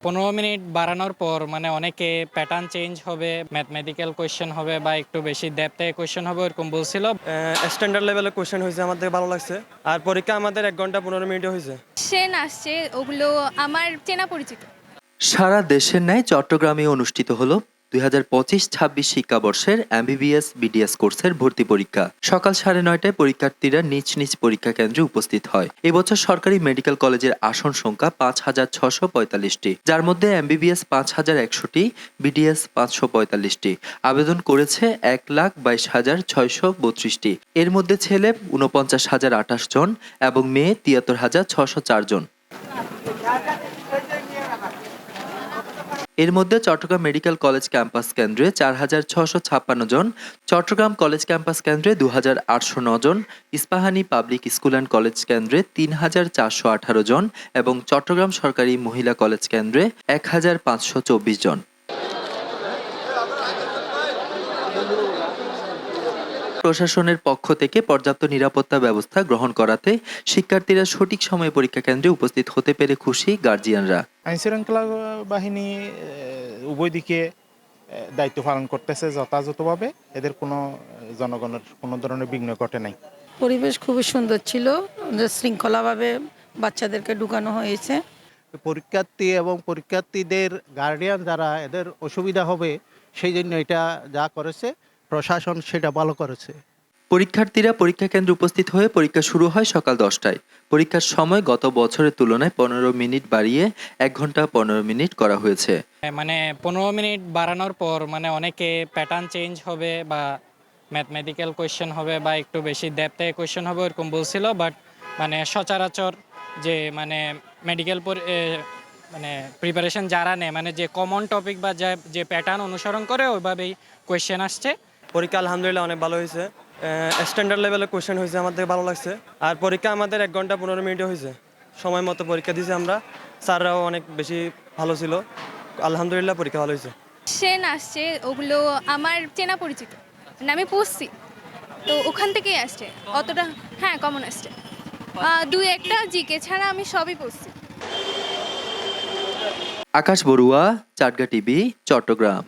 15 minute বাড়ানোর পর মানে অনেকে প্যাটার্ন চেঞ্জ হবে, ম্যাথমেটিক্যাল কোয়েশ্চেন হবে বা একটু বেশি ডেপথে কোয়েশ্চেন হবে এরকম বলছিল। স্ট্যান্ডার্ড লেভেলের কোয়েশ্চেন হয়েছে, আমার থেকে ভালো লাগছে। আর পরীক্ষা আমাদের 1 ঘন্টা 15 মিনিটে হয়েছে। সেন আসছে, ওগুলো আমার চেনা পরিচিত। সারা দেশের ন্যায় চট্টগ্রামে অনুষ্ঠিত হলো 2025-26 শিক্ষাবর্ষের এমবিবিএস বিডিএস কোর্সের ভর্তি পরীক্ষা। সকাল 9:30টায় পরীক্ষার্থীরা নিজ নিজ পরীক্ষা কেন্দ্রে উপস্থিত হয়। এবছর সরকারি মেডিকেল কলেজের আসন সংখ্যা 5,645টি, যার মধ্যে এমবিবিএস 5,100টি, বিডিএস 545টি। আবেদন করেছে 1,22,632টি। এর মধ্যে ছেলে 49,028 জন এবং মেয়ে 73,604 জন। এর মধ্যে চট্টগ্রাম মেডিকেল কলেজ ক্যাম্পাস কেন্দ্রে 4,656 জন, চট্টগ্রাম কলেজ ক্যাম্পাস কেন্দ্রে 2,809 জন, Ispahani public school and college কেন্দ্রে 3,418 জন এবং চট্টগ্রাম সরকারি মহিলা কলেজ কেন্দ্রে 1,524 জন। প্রশাসনের পক্ষ থেকে পর্যাপ্ত নিরাপত্তা ব্যবস্থা গ্রহণ করাতে শিক্ষার্থীরা সঠিক সময়ে পরীক্ষা কেন্দ্রে উপস্থিত হতে পেরে খুশি গার্জিয়ানরা। আইনশৃঙ্খলা বাহিনী উভয় দিকে দায়িত্ব পালন করতেছে যথাযথভাবে, এদের কোনো জনগণের কোনো ধরনের বিঘ্ন ঘটে নাই। পরিবেশ খুবই সুন্দর ছিল, শৃঙ্খলাভাবে বাচ্চাদেরকে ঢুকানো হয়েছে। পরীক্ষার্থী এবং পরীক্ষার্থীদের গার্ডিয়ান যারা, এদের অসুবিধা হবে সেই জন্য এটা যা করেছে প্রশাসন সেটা ভালো করেছে। পরীক্ষার্থীরা পরীক্ষা কেন্দ্রে উপস্থিত হয়ে পরীক্ষা শুরু হয় সকাল 10টায়। পরীক্ষার সময় গত বছরের তুলনায় 15 মিনিট বাড়িয়ে 1 ঘন্টা 15 মিনিট করা হয়েছে। মানে 15 মিনিট বাড়ানোর পর মানে অনেকে প্যাটার্ন চেঞ্জ হবে বা ম্যাথমেটিক্যাল কোয়েশ্চেন হবে বা একটু বেশি ডেপথে কোয়েশ্চেন হবে এরকম বলছিল। বাট মানে সচরাচর যে মানে মেডিকেল মানে প্রিপারেশন যারা নেয়, মানে যে কমন টপিক বা যে প্যাটার্ন অনুসরণ করে ওইভাবেই কোয়েশ্চেন আসছে। পরীক্ষা আলহামদুলিল্লাহ অনেক ভালো হয়েছে। স্ট্যান্ডার্ড লেভেলের কোয়েশ্চেন হয়েছে, আমার থেকে ভালো লাগছে। আর পরীক্ষা আমাদের 1 ঘন্টা 15 মিনিটে হয়েছে। সময় মতো পরীক্ষা দিয়েছি আমরা। স্যাররাও অনেক বেশি ভালো ছিল। আলহামদুলিল্লাহ পরীক্ষা ভালো হয়েছে। সেন আসছে, ওগুলো আমার চেনা পরিচিত, মানে আমি পড়ছি, তো ওখান থেকেই আসছে। অতটা হ্যাঁ কমন আসছে, 2-1টা জিকে ছাড়া আমি সবই পড়ছি। আকাশ বড়ুয়া, চাটগা টিভি, চট্টগ্রাম।